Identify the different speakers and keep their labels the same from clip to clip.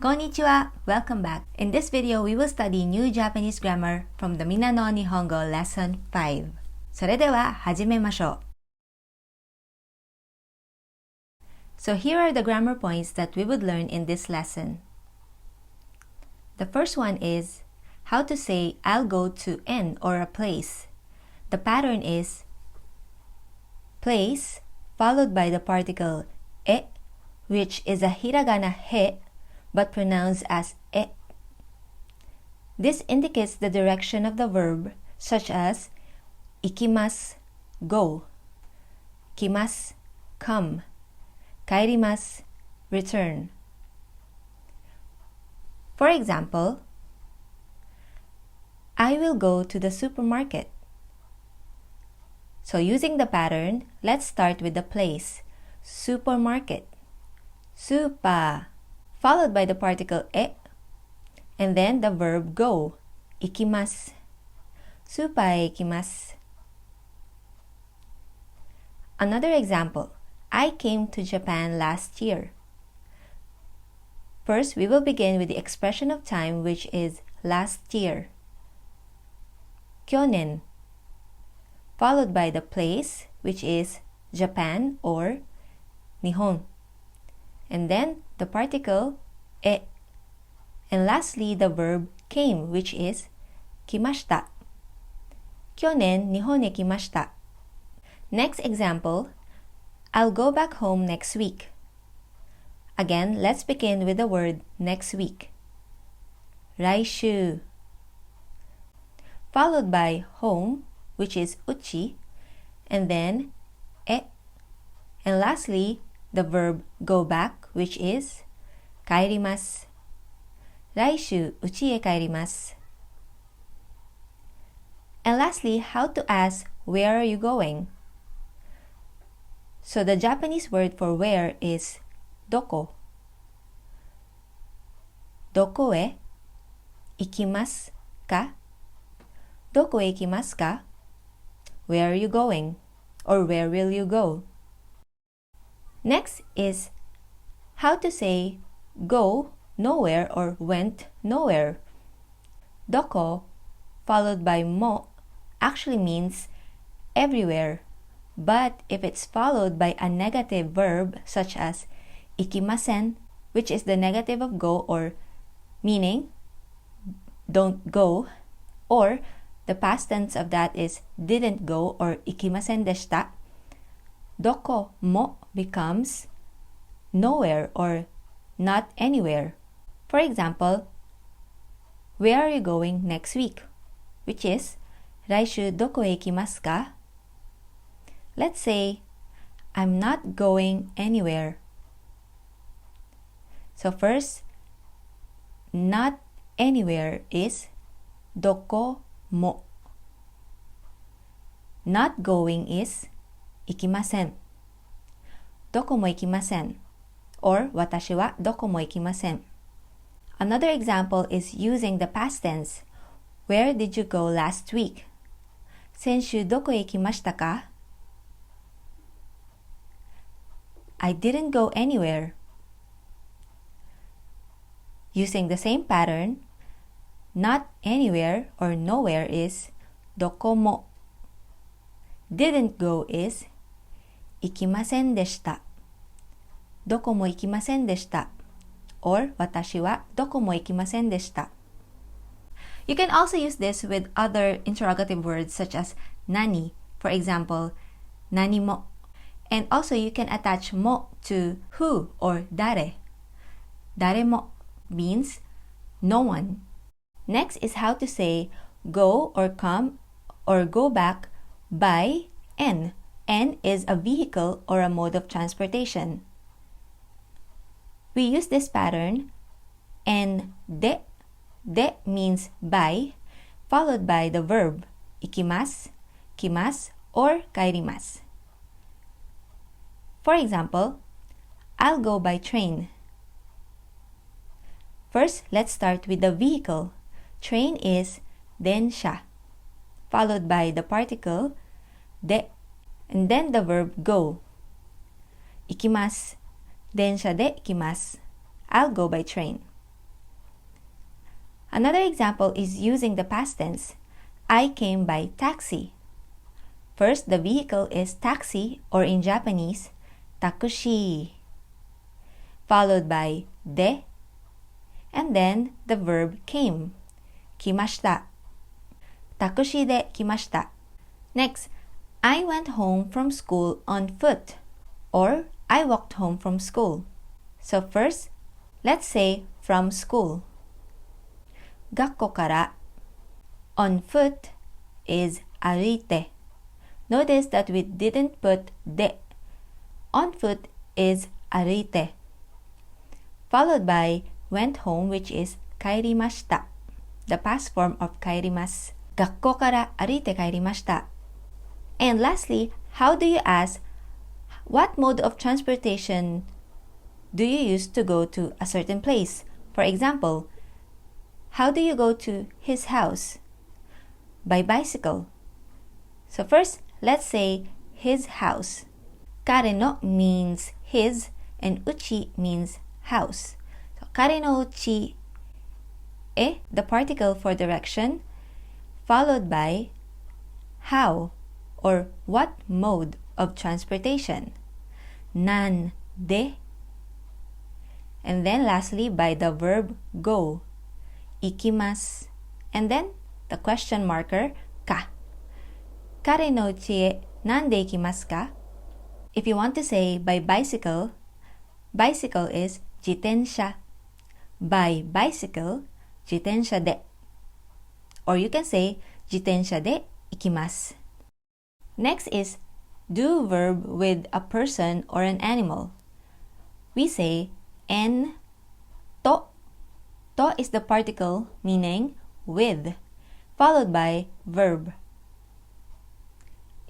Speaker 1: Konnichiwa! Welcome back. In this video, we will study new Japanese grammar from the Minna No Nihongo Lesson 5. それでは始めましょう。So here are the grammar points that we would learn in this lesson. The first one is how to say I'll go to an or a place. The pattern is place followed by the particle e, which is a hiragana he but pronounced as e. This indicates the direction of the verb, such as 行きます go, 来ます come, 帰ります return. For example, I will go to the supermarket. So using the pattern, let's start with the place, supermarket, super, followed by the particle e, and then the verb go, 行きます スーパーへ行きます Another example, I came to Japan last year. First, we will begin with the expression of time, which is last year, 去年, followed by the place, which is Japan or Nihon, and then the particle e, and lastly the verb came, which is 来ました 去年日本へ来ました Next example, I'll go back home next week. Again, let's begin with the word next week, 来週, followed by home, which is uchi, and then e, and lastly the verb go back, which is 帰ります 来週家へ帰ります And lastly, how to ask where are you going? So the Japanese word for where is どこどこへ行きますかどこへ行きますか Where are you going? Or where will you go? Next is how to say go nowhere or went nowhere. どこ followed by mo actually means everywhere, but if it's followed by a negative verb such as 行きません, which is the negative of go or meaning don't go, or the past tense of that is didn't go or 行きませんでした, どこも becomes nowhere or not anywhere. For example, where are you going next week? Which is 来週どこへ行きますか? Let's say I'm not going anywhere. So first, not anywhere is どこも. Not going is 行きませんどこも行きません or 私はどこも行きません Another example is using the past tense. Where did you go last week? 先週どこへ行きましたか I didn't go anywhere. Using the same pattern, not anywhere or nowhere is どこも Didn't go is 行きませんでしたどこも行きませんでした or 私はどこも行きませんでした You can also use this with other interrogative words such as 何 for example 何も and also you can attach mo to who or 誰誰も means no one Next is how to say go or come or go back by N. N is a vehicle or a mode of transportation. We use this pattern N de. De means by, followed by the verb 行きます 来ます or 帰ります For example, I'll go by train. First, let's start with the vehicle. Train is 電車 followed by the particle で and then the verb go 行きます電車で行きます I'll go by train Another example is using the past tense. I came by taxi. First, the vehicle is taxi, or in Japanese, takushi, followed by de, and then the verb came, kimashita. Takushi de kimashita. Next, I went home from school on foot, or I walked home from school. So first, let's say from school. 学校から on foot is 歩いて. Notice that we didn't put de. On foot is 歩いて. Followed by went home, which is 帰りました. The past form of 帰ります. 学校から歩いて帰りました. And lastly, how do you ask what mode of transportation do you use to go to a certain place? For example, how do you go to his house? By bicycle. So first, let's say his house. 彼の means his and uchi means house. So 彼の家 the particle for direction, followed by how or what mode of transportation. なんで and then lastly by the verb go. 行きます and then the question marker か。彼の家へなんで行きますか? If you want to say by bicycle, bicycle is 自転車. By bicycle, 自転車で. Or you can say 自転車で行きます. Next is do verb with a person or an animal. We say en to. To is the particle meaning with, followed by verb.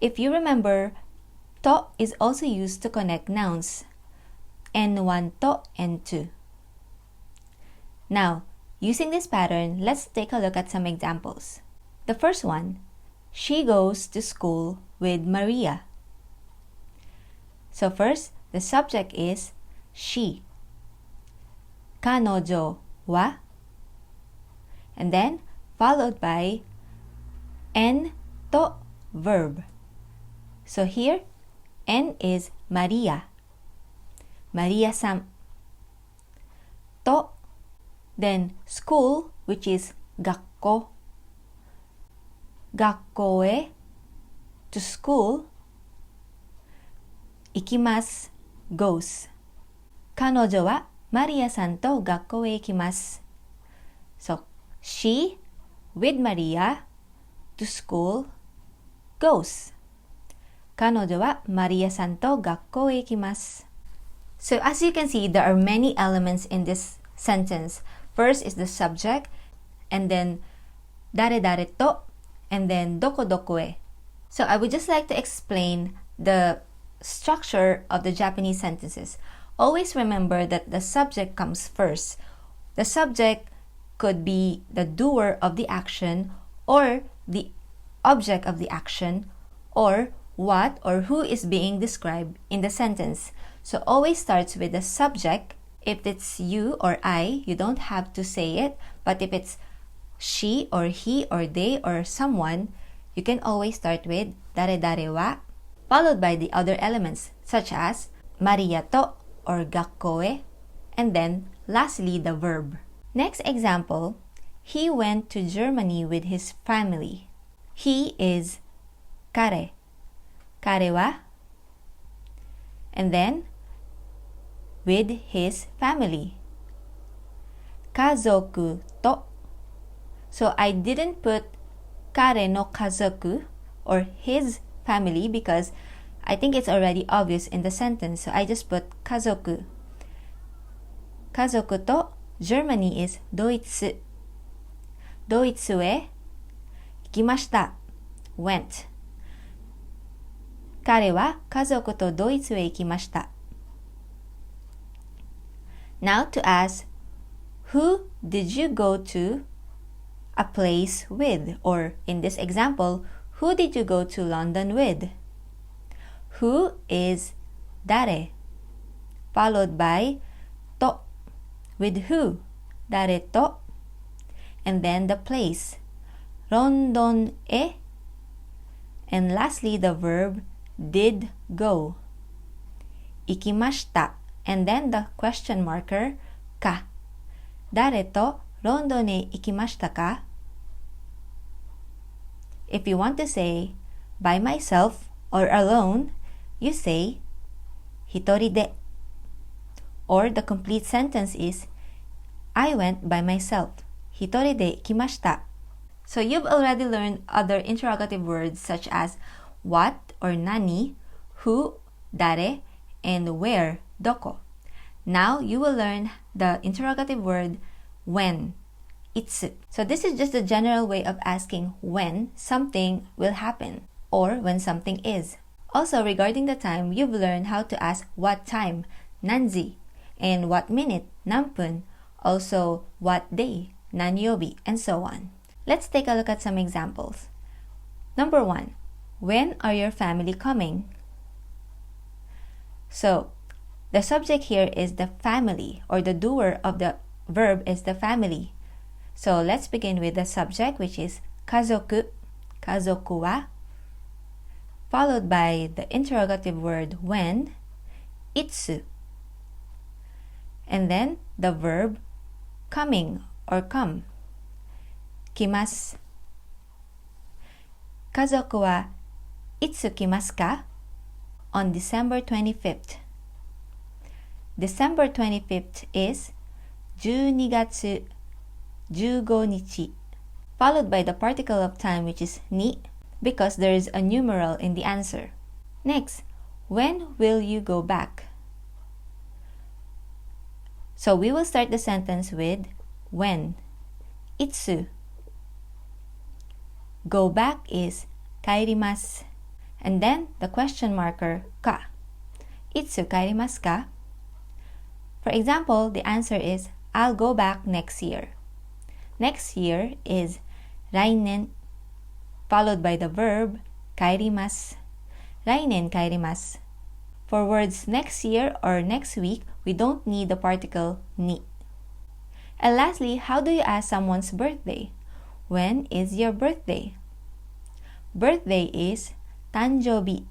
Speaker 1: If you remember, to is also used to connect nouns. En1 to, en2. Now, using this pattern, let's take a look at some examples. The first one, she goes to school with Maria. So first, the subject is she. 彼女は and then followed by en to verb. So here, en is Maria. Maria-san. To, then school, which is 学校. 学校へ to school. 行きます goes. 彼女はマリアさんと学校へ行きます。So, she with Maria to school goes. 彼女はマリアさんと学校へ行きます。So as you can see, there are many elements in this sentence. First is the subject, and then 誰々と, and then どこどこへ. So I would just like to explain the structure of the Japanese sentences. Always remember that the subject comes first. The subject could be the doer of the action, or the object of the action, or what or who is being described in the sentence. So always starts with the subject. If it's you or I, you don't have to say it. But if it's she or he or they or someone, you can always start with 誰々は, followed by the other elements such as マリアと or 学校へ, and then lastly the verb. Next example, he went to Germany with his family. He is 彼. 彼は and then with his family. 家族と So I didn't put 彼の家族 or his family because I think it's already obvious in the sentence. So I just put 家族. 家族と Germany is ドイツ. ドイツへ行きました went. 彼は家族とドイツへ行きました。Now to ask, who did you go to a place with? Or in this example, who did you go to London with? Who is 誰 followed by と with who 誰と and then the place, ロンドンへ, and lastly the verb did go, 行きました and then the question marker か、誰とロンドンに行きましたか? If you want to say by myself or alone, you say 一人で, or the complete sentence is I went by myself, 一人で行きました. So you've already learned other interrogative words such as what or nani, who, 誰, and where, どこ. Now you will learn the interrogative word when, いつ. So this is just a general way of asking when something will happen or when something is. Also regarding the time, you've learned how to ask what time, 何時, and what minute, 何分, also what day, 何曜日, and so on. Let's take a look at some examples. Number 1, when are your family coming? So, the subject here is the family, or the doer of the verb is the family. So, let's begin with the subject, which is 家族, 家族は, followed by the interrogative word when, いつ, and then the verb coming or come, 来ます. 家族はいつ来ますか? On December 25th. December 25th is 12月15日, followed by the particle of time which is ni, because there is a numeral in the answer. Next, when will you go back? So we will start the sentence with when, いつ. Go back is 帰ります. And then the question marker か. いつ帰りますか? For example, the answer is I'll go back next year. Next year is 来年, followed by the verb 帰ります. 来年帰ります. For words next year or next week, we don't need the particle ni. And lastly, how do you ask someone's birthday? When is your birthday? Birthday is 誕生日.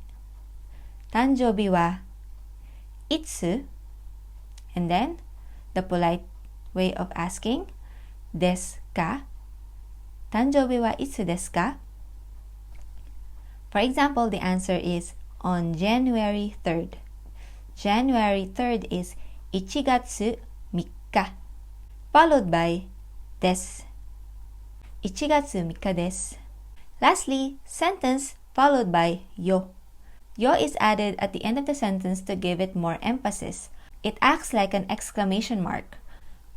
Speaker 1: 誕生日はいつ? And then, the polite way of asking, ですか? 誕生日はいつですか? For example, the answer is on January 3rd. January 3rd is 1月3日, followed by です. 1月3日です. Lastly, sentence followed by yo. Yo is added at the end of the sentence to give it more emphasis. It acts like an exclamation mark.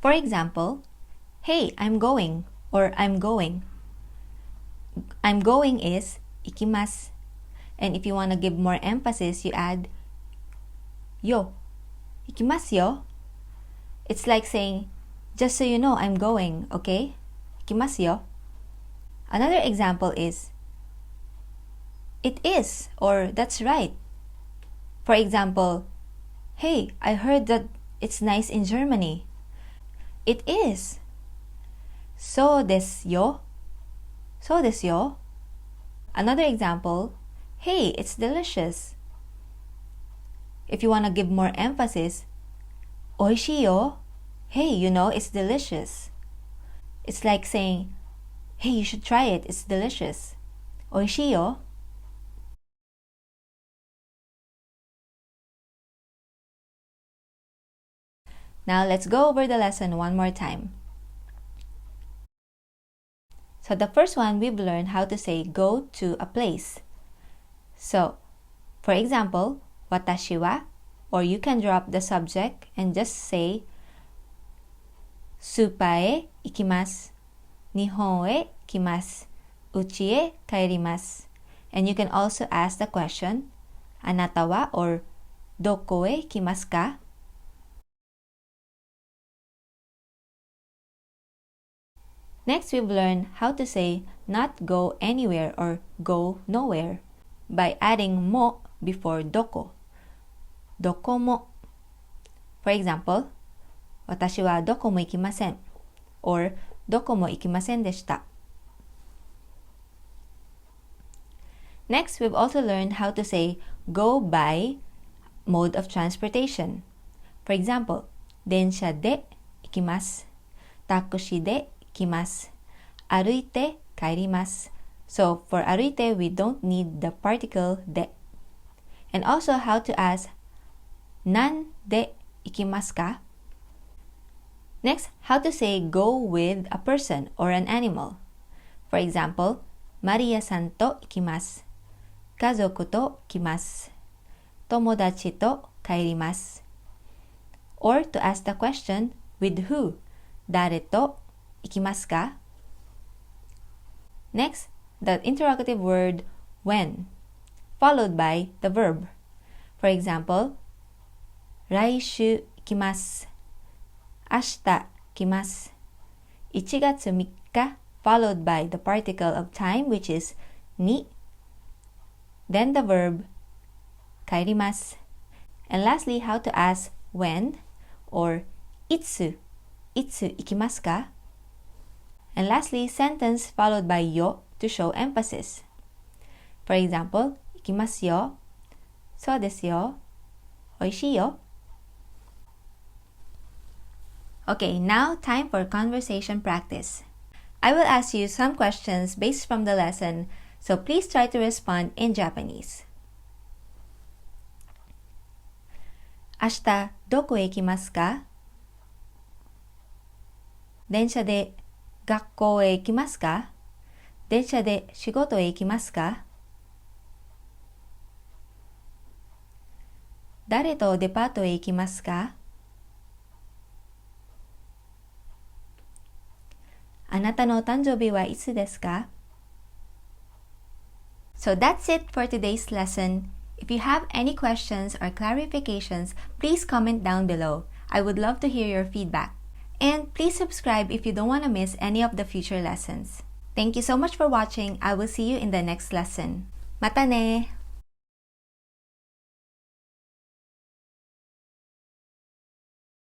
Speaker 1: For example, hey, I'm going, or I'm going. I'm going is 行きます. And if you want to give more emphasis, you add yo. 行きますよ. It's like saying, just so you know, I'm going, okay? 行きますよ. Another example is, it is, or that's right. For example, hey, I heard that it's nice in Germany. It is. そうですよ. そうですよ. Another example, hey, it's delicious. If you want to give more emphasis, おいしいよ. Hey, you know, it's delicious. It's like saying, hey, you should try it, it's delicious. おいしいよ. Now let's go over the lesson one more time. So the first one, we've learned how to say go to a place. So, for example, 私は, or you can drop the subject and just say スーパーへ行きます. 日本へ来ます. 家へ帰ります. And you can also ask the question あなたは or どこへ来ますか? Next, we've learned how to say not go anywhere or go nowhere by adding mo before どこ. どこも. For example, 私はどこも行きません. Or どこも行きませんでした。Next, we've also learned how to say go by mode of transportation. For example, 電車で行きます。タクシーで行きます。歩いて帰ります。So, for 歩いて, we don't need the particle で。And also how to ask なんで行きますか? Next, how to say go with a person or an animal. For example, マリアさんと行きます。家族と来ます。友達と帰ります。Or to ask the question with who? 誰と行きますか? Next, the interrogative word when, followed by the verb. For example, 来週行きます。明日来ます。1月3日 followed by the particle of time which is に then the verb 帰ります and lastly how to ask when or いつ行きますか and lastly sentence followed by よ to show emphasis. For example 行きますよそうですよおいしいよOkay, now time for conversation practice. I will ask you some questions based from the lesson, so please try to respond in Japanese. 明日どこへ行きますか? 電車で学校へ行きますか? 電車で仕事へ行きますか? 誰とデパートへ行きますか? あなたの誕生日はいつですか? So that's it for today's lesson. If you have any questions or clarifications, please comment down below. I would love to hear your feedback. And please subscribe if you don't want to miss any of the future lessons. Thank you so much for watching. I will see you in the next lesson. またね!